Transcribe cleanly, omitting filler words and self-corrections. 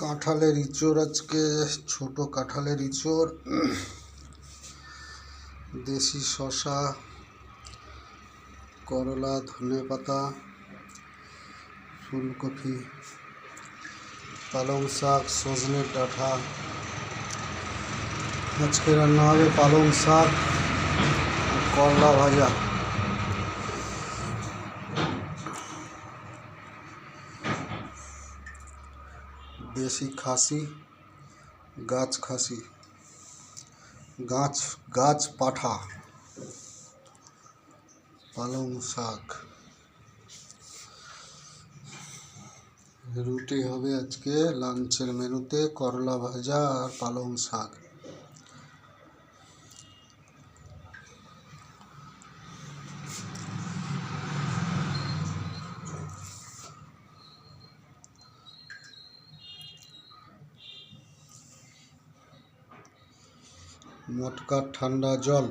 কাঁঠালের ইঁচড়, আজকে ছোট কাঁঠালের ইঁচড়, দেশি শসা, করলা, ধনেপাতা, ফুলকপি, পালং শাক, সজনের ডাঁটা। আজকে রান্না হবে পালং শাক, করলা ভাজা। দেশি খাসি, গাছ পাঠা, পালং শাক। রুটি হবে আজকে লাঞ্চের মেনুতে, করলা ভাজা আর পালং শাক। মটকার ঠান্ডা জল।